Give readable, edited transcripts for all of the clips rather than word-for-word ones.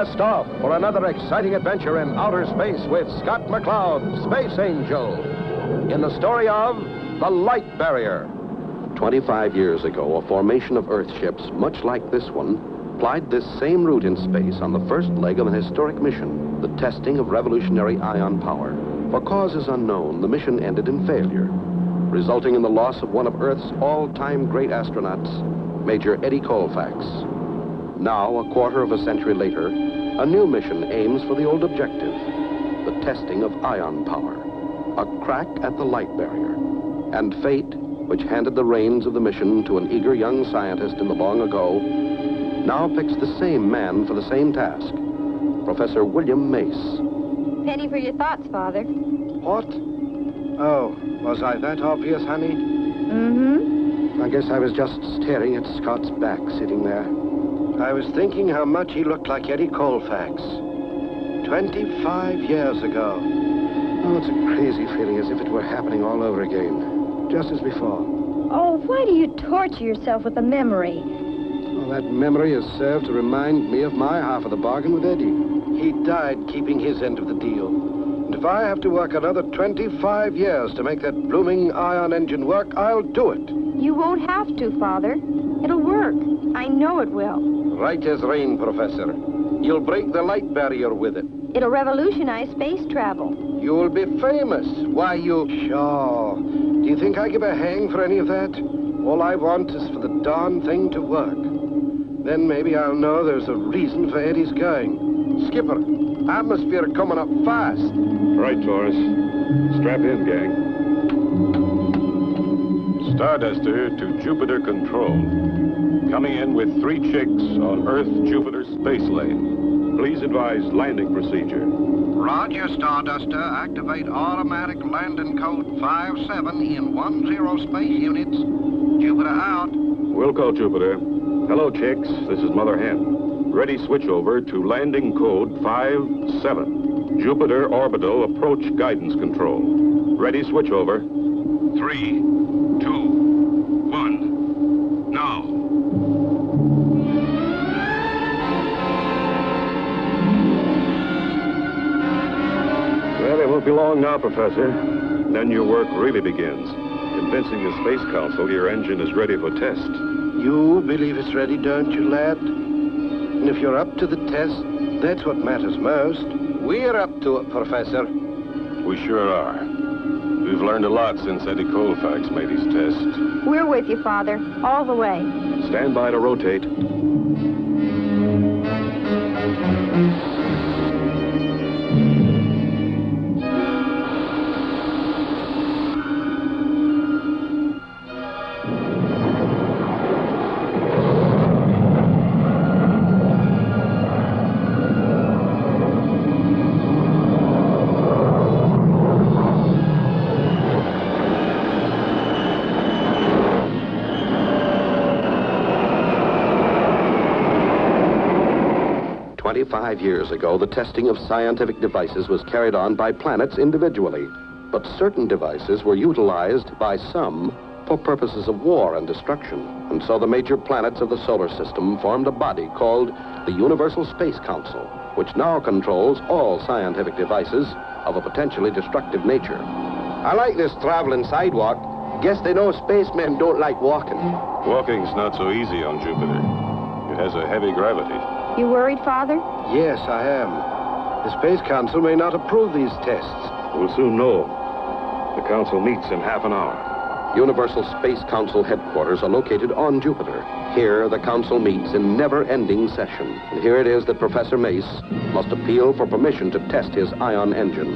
Blast off for another exciting adventure in outer space with Scott McCloud, Space Angel, in the story of The Light Barrier. 25 years ago, a formation of Earth ships, much like this one, plied this same route in space on the first leg of an historic mission, the testing of revolutionary ion power. For causes unknown, the mission ended in failure, resulting in the loss of one of Earth's all-time great astronauts, Major Eddie Colfax. Now, a quarter of a century later, a new mission aims for the old objective, the testing of ion power, a crack at the light barrier. And fate, which handed the reins of the mission to an eager young scientist in the long ago, now picks the same man for the same task, Professor William Mace. Penny for your thoughts, Father. What? Oh, was I that obvious, honey? Mm-hmm. I guess I was just staring at Scott's back sitting there. I was thinking how much he looked like Eddie Colfax. 25 years ago. Oh, it's a crazy feeling, as if it were happening all over again, just as before. Oh, why do you torture yourself with a memory? Well, that memory has served to remind me of my half of the bargain with Eddie. He died keeping his end of the deal. And if I have to work another 25 years to make that blooming ion engine work, I'll do it. You won't have to, Father. It'll work. I know it will. Right as rain, Professor. You'll break the light barrier with it. It'll revolutionize space travel. You'll be famous. Why, you... Sure. Do you think I give a hang for any of that? All I want is for the darn thing to work. Then maybe I'll know there's a reason for Eddie's going. Skipper, atmosphere coming up fast. Right, Taurus. Strap in, gang. Starduster to Jupiter Control. Coming in with 3 chicks on Earth-Jupiter space lane. Please advise landing procedure. Roger, Starduster. Activate automatic landing code 57 in 10 space units. Jupiter out. Wilco, Jupiter. Hello, chicks. This is Mother Hen. Ready switchover to landing code 57. Jupiter orbital approach guidance control. Ready switchover. 3, 2, 1. Now. Well, it won't be long now, Professor. Then your work really begins. Convincing the Space Council your engine is ready for test. You believe it's ready, don't you, lad? And if you're up to the test, that's what matters most. We're up to it, Professor. We sure are. We've learned a lot since Eddie Colfax made his test. We're with you, Father, all the way. Stand by to rotate. 25 years ago, the testing of scientific devices was carried on by planets individually. But certain devices were utilized by some for purposes of war and destruction. And so the major planets of the solar system formed a body called the Universal Space Council, which now controls all scientific devices of a potentially destructive nature. I like this traveling sidewalk. Guess they know spacemen don't like walking. Walking's not so easy on Jupiter. It has a heavy gravity. You worried, Father? Yes, I am. The Space Council may not approve these tests. We'll soon know. The council meets in half an hour. Universal Space Council headquarters are located on Jupiter. Here, the council meets in never-ending session. And here it is that Professor Mace must appeal for permission to test his ion engine.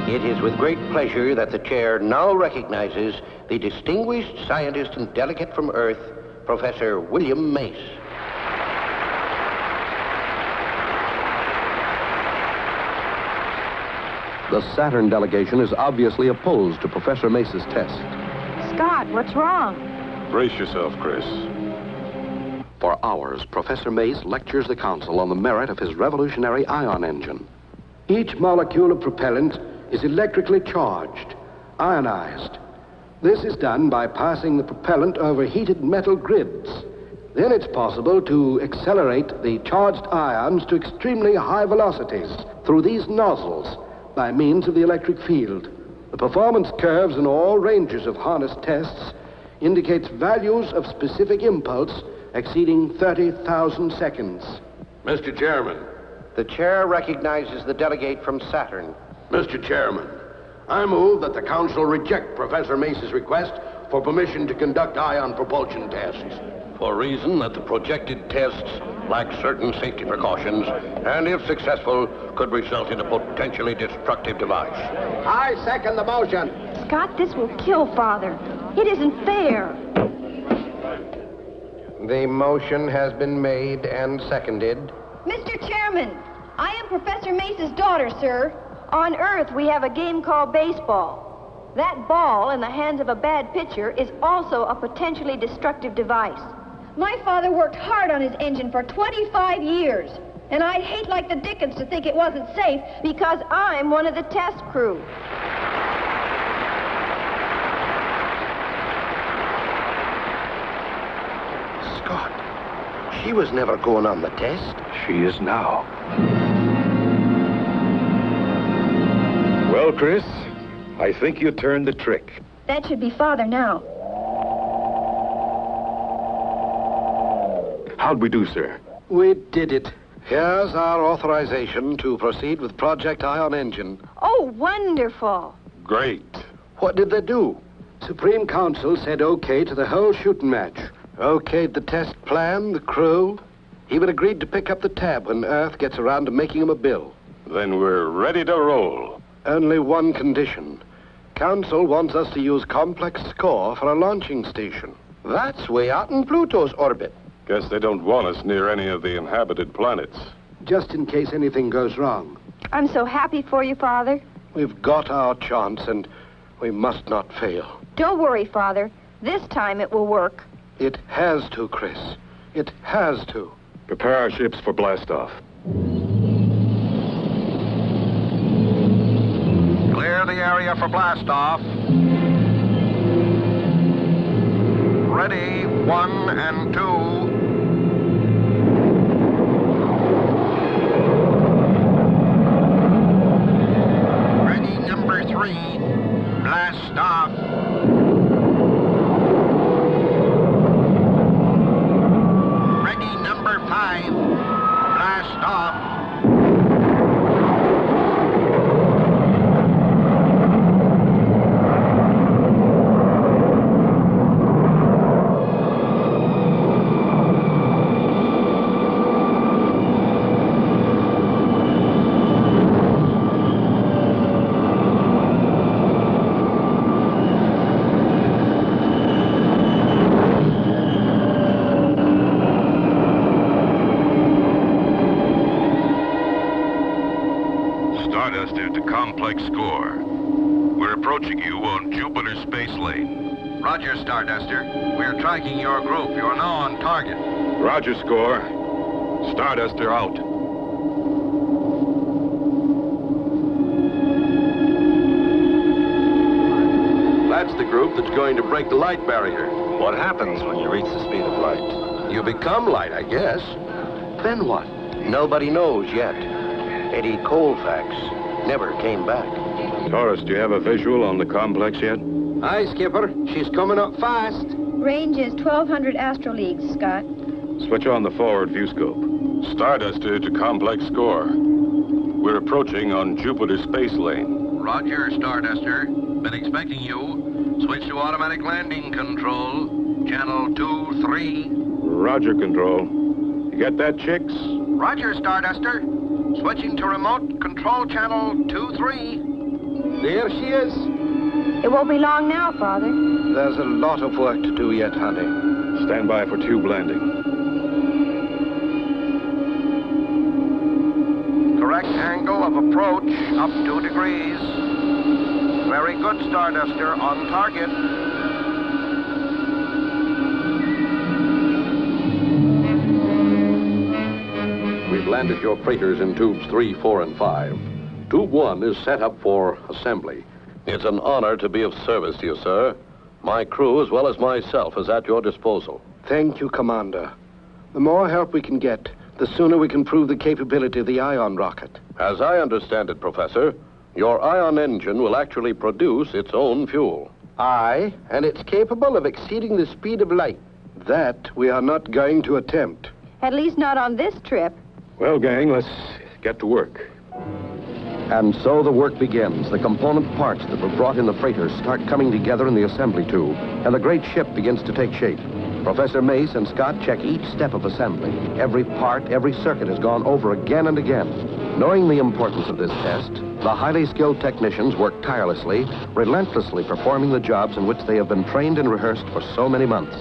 It is with great pleasure that the chair now recognizes the distinguished scientist and delegate from Earth, Professor William Mace. The Saturn delegation is obviously opposed to Professor Mace's test. Scott, what's wrong? Brace yourself, Chris. For hours, Professor Mace lectures the council on the merit of his revolutionary ion engine. Each molecule of propellant is electrically charged, ionized. This is done by passing the propellant over heated metal grids. Then it's possible to accelerate the charged ions to extremely high velocities through these nozzles by means of the electric field. The performance curves in all ranges of harness tests indicates values of specific impulse exceeding 30,000 seconds. Mr. Chairman. The chair recognizes the delegate from Saturn. Mr. Chairman, I move that the council reject Professor Mace's request for permission to conduct ion propulsion tests. For reason that the projected tests lack certain safety precautions, and if successful, could result in a potentially destructive device. I second the motion. Scott, this will kill Father. It isn't fair. The motion has been made and seconded. Mr. Chairman, I am Professor Mace's daughter, sir. On Earth, we have a game called baseball. That ball in the hands of a bad pitcher is also a potentially destructive device. My father worked hard on his engine for 25 years, and I'd hate like the dickens to think it wasn't safe because I'm one of the test crew. Scott, she was never going on the test. She is now. Well, Chris, I think you turned the trick. That should be Father now. How'd we do, sir? We did it. Here's our authorization to proceed with Project Ion Engine. Oh, wonderful. Great. What did they do? Supreme Council said okay to the whole shooting match. Okayed the test plan, the crew. Even agreed to pick up the tab when Earth gets around to making him a bill. Then we're ready to roll. Only one condition. Council wants us to use complex score for a launching station. That's way out in Pluto's orbit. Guess they don't want us near any of the inhabited planets. Just in case anything goes wrong. I'm so happy for you, Father. We've got our chance, and we must not fail. Don't worry, Father. This time it will work. It has to, Chris. It has to. Prepare our ships for blastoff. Clear the area for blastoff. Ready, 1 and 2. Ready, number 3. Blast off. Ready, number 5. Blast off. Starduster to complex score. We're approaching you on Jupiter space lane. Roger, Starduster. We're tracking your group. You're now on target. Roger, score. Starduster out. That's the group that's going to break the light barrier. What happens when you reach the speed of light? You become light, I guess. Then what? Nobody knows yet. Eddie Colfax never came back. Taurus, do you have a visual on the complex yet? Aye, Skipper. She's coming up fast. Range is 1,200 astroleagues, Scott. Switch on the forward view scope. Starduster to complex score. We're approaching on Jupiter space lane. Roger, Starduster. Been expecting you. Switch to automatic landing control. Channel 2-3. Roger, control. You get that, chicks? Roger, Starduster. Switching to remote control channel 2-3. There she is. It won't be long now, Father. There's a lot of work to do yet, honey. Stand by for tube landing. Correct angle of approach up 2 degrees. Very good, Starduster. On target. We've landed your freighters in tubes 3, 4, and 5. Tube 1 is set up for assembly. It's an honor to be of service to you, sir. My crew, as well as myself, is at your disposal. Thank you, Commander. The more help we can get, the sooner we can prove the capability of the ion rocket. As I understand it, Professor, your ion engine will actually produce its own fuel. Aye, and it's capable of exceeding the speed of light. That we are not going to attempt. At least not on this trip. Well, gang, let's get to work. And so the work begins. The component parts that were brought in the freighters start coming together in the assembly tube, and the great ship begins to take shape. Professor Mace and Scott check each step of assembly. Every part, every circuit is gone over again and again. Knowing the importance of this test, the highly skilled technicians work tirelessly, relentlessly performing the jobs in which they have been trained and rehearsed for so many months.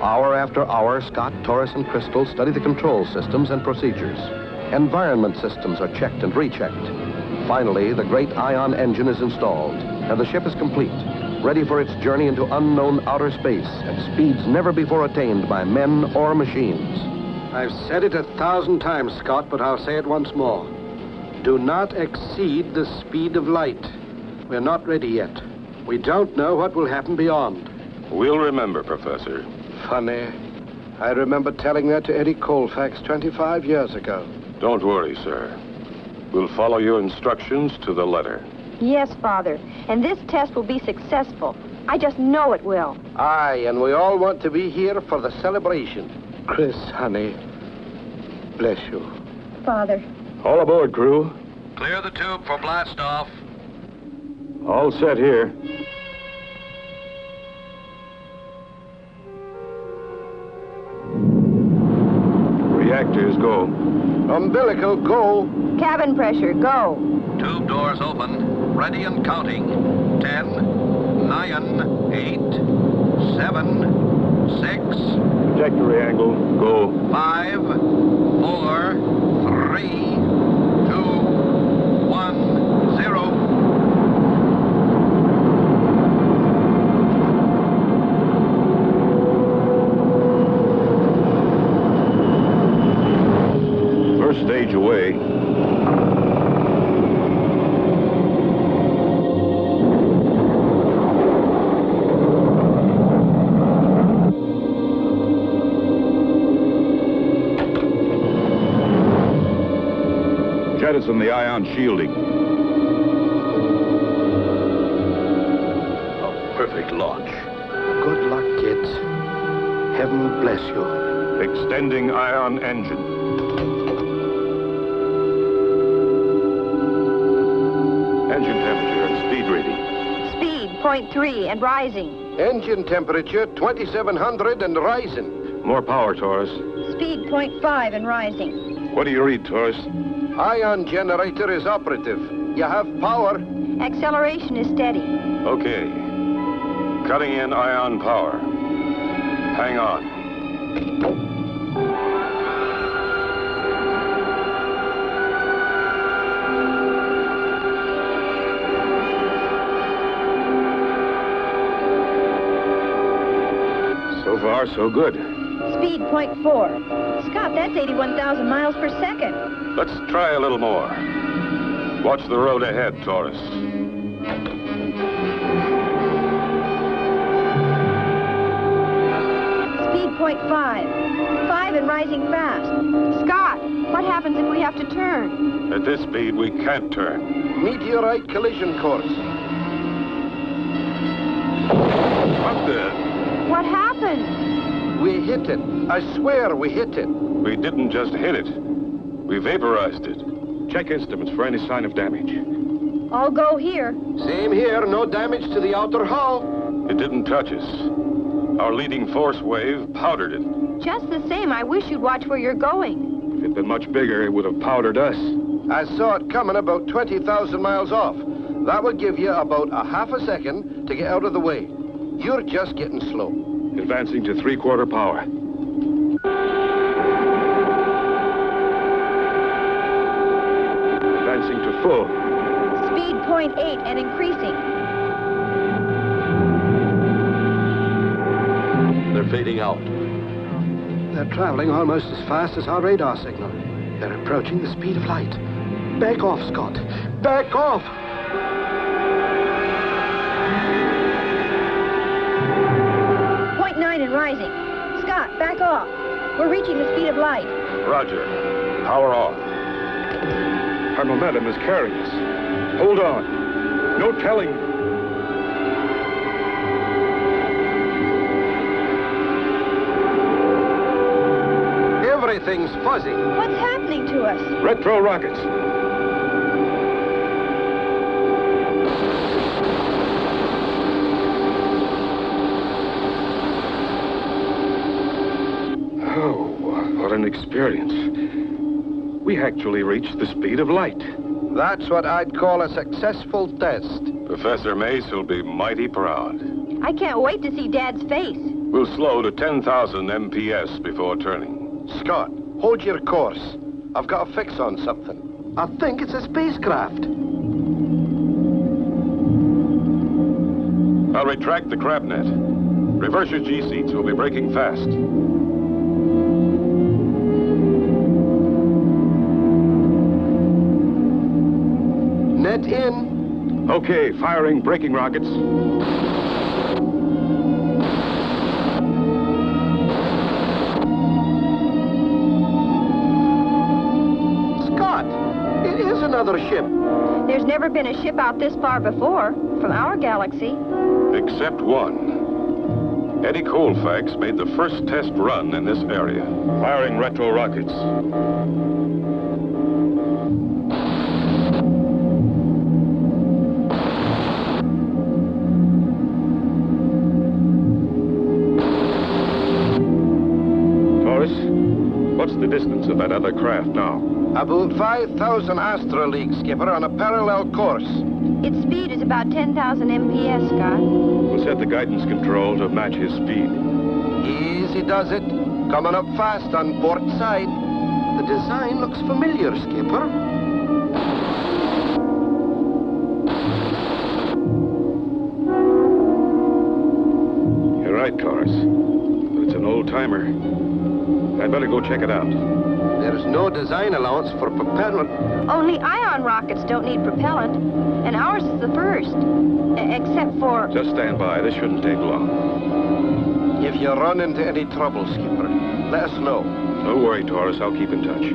Hour after hour, Scott, Torres, and Crystal study the control systems and procedures. Environment systems are checked and rechecked. Finally, the great ion engine is installed, and the ship is complete, ready for its journey into unknown outer space at speeds never before attained by men or machines. I've said it 1,000 times, Scott, but I'll say it once more. Do not exceed the speed of light. We're not ready yet. We don't know what will happen beyond. We'll remember, Professor. Funny. I remember telling that to Eddie Colfax 25 years ago. Don't worry, sir. We'll follow your instructions to the letter. Yes, Father. And this test will be successful. I just know it will. Aye, and we all want to be here for the celebration. Chris, honey, bless you. Father. All aboard, crew. Clear the tube for blast off. All set here. Reactors go. Umbilical, go. Cabin pressure, go. Tube doors open. Ready and counting. 10, 9, 8, 7, 6, Trajectory angle, go. 5, 4, 3, 2, 1, 0. First stage away. Jettison the ion shielding. A perfect launch. Good luck, kids. Heaven bless you. Extending ion engine. Engine temperature and speed reading. Speed, 0.3 and rising. Engine temperature, 2,700 and rising. More power, Taurus. Speed, 0.5 and rising. What do you read, Taurus? Ion generator is operative. You have power. Acceleration is steady. Okay. Cutting in ion power. Hang on. So far, so good. Speed, 0.4. Scott, that's 81,000 miles per second. Let's try a little more. Watch the road ahead, Taurus. Speed, 0.5. 5 and rising fast. Scott, what happens if we have to turn? At this speed, we can't turn. Meteorite collision course. What the? What happened? We hit it. I swear we hit it. We didn't just hit it. We vaporized it. Check instruments for any sign of damage. All go here. Same here. No damage to the outer hull. It didn't touch us. Our leading force wave powdered it. Just the same, I wish you'd watch where you're going. If it'd been much bigger, it would have powdered us. I saw it coming about 20,000 miles off. That would give you about a half a second to get out of the way. You're just getting slow. Advancing to 3/4 power. Advancing to full. Speed, 0.8 and increasing. They're fading out. They're traveling almost as fast as our radar signal. They're approaching the speed of light. Back off, Scott. Back off! 0.9 and rising. Scott, back off. We're reaching the speed of light. Roger. Power off. Our momentum is carrying us. Hold on. No telling. Everything's fuzzy. What's happening to us? Retro rockets. Oh, what an experience. We actually reached the speed of light. That's what I'd call a successful test. Professor Mace will be mighty proud. I can't wait to see Dad's face. We'll slow to 10,000 MPS before turning. Scott, hold your course. I've got a fix on something. I think it's a spacecraft. I'll retract the crab net. Reverse your G-seats. We'll be braking fast. Net in. Okay, firing braking rockets. Scott, it is another ship. There's never been a ship out this far before, from our galaxy. Except one. Eddie Colfax made the first test run in this area. Firing retro rockets. Taurus, what's the distance of that other craft now? About 5,000 astraleagues, Skipper, on a parallel course. Its speed is about 10,000 MPS, Scott. We'll set the guidance control to match his speed. Easy does it. Coming up fast on port side. The design looks familiar, Skipper. You're right, Taurus. But it's an old-timer. I'd better go check it out. There's no design allowance for propellant. Only ion rockets don't need propellant, and ours is the first. Except for... Just stand by. This shouldn't take long. If you run into any trouble, Skipper, let us know. Don't worry, Taurus. I'll keep in touch.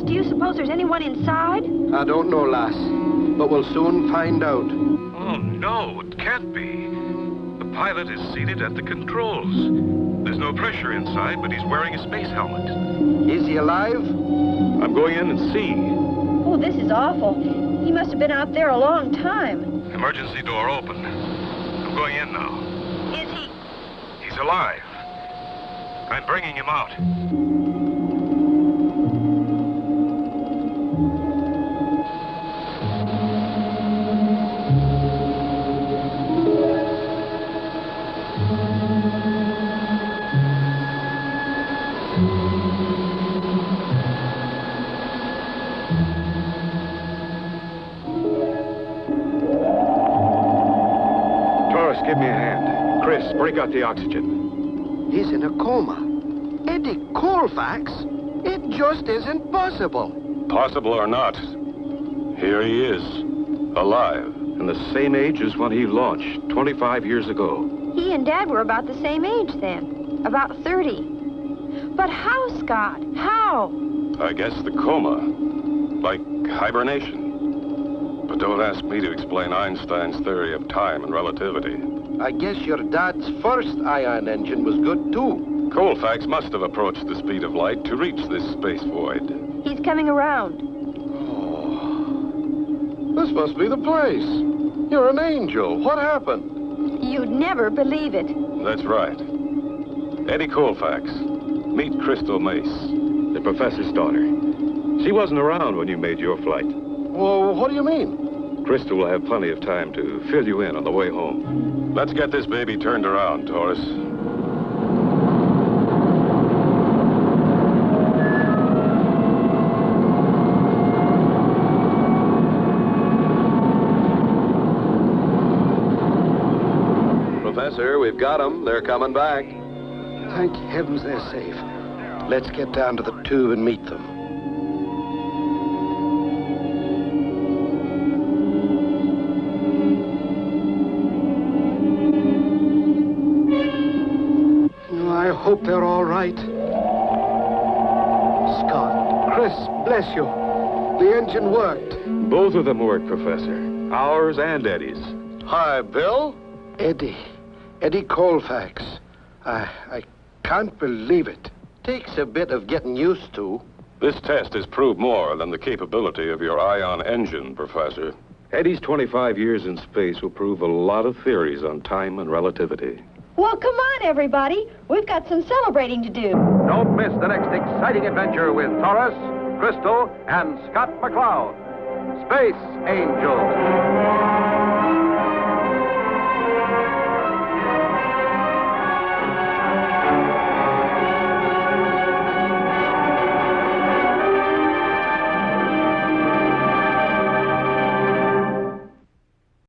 Do you suppose there's anyone inside? I don't know, lass, but we'll soon find out. Oh, no, it can't be. The pilot is seated at the controls. There's no pressure inside, but he's wearing a space helmet. Is he alive? I'm going in and see. Oh, this is awful. He must have been out there a long time. Emergency door open. I'm going in now. Is he? He's alive. I'm bringing him out. Give me a hand. Chris, break out the oxygen. He's in a coma. Eddie Colfax? It just isn't possible. Possible or not, here he is, alive. And the same age as when he launched 25 years ago. He and Dad were about the same age then. About 30. But how, Scott? How? I guess the coma. Like hibernation. But don't ask me to explain Einstein's theory of time and relativity. I guess your dad's first ion engine was good, too. Colfax must have approached the speed of light to reach this space void. He's coming around. Oh, this must be the place. You're an angel. What happened? You'd never believe it. That's right. Eddie Colfax. Meet Crystal Mace, the professor's daughter. She wasn't around when you made your flight. Well, what do you mean? Crystal will have plenty of time to fill you in on the way home. Let's get this baby turned around, Taurus. Professor, we've got them. They're coming back. Thank heavens they're safe. Let's get down to the tube and meet them. I hope they're all right. Scott, Chris, bless you. The engine worked. Both of them worked, Professor. Ours and Eddie's. Hi, Bill. Eddie Colfax. I can't believe it. Takes a bit of getting used to. This test has proved more than the capability of your ion engine, Professor. Eddie's 25 years in space will prove a lot of theories on time and relativity. Well, come on, everybody. We've got some celebrating to do. Don't miss the next exciting adventure with Taurus, Crystal, and Scott McCloud. Space Angel.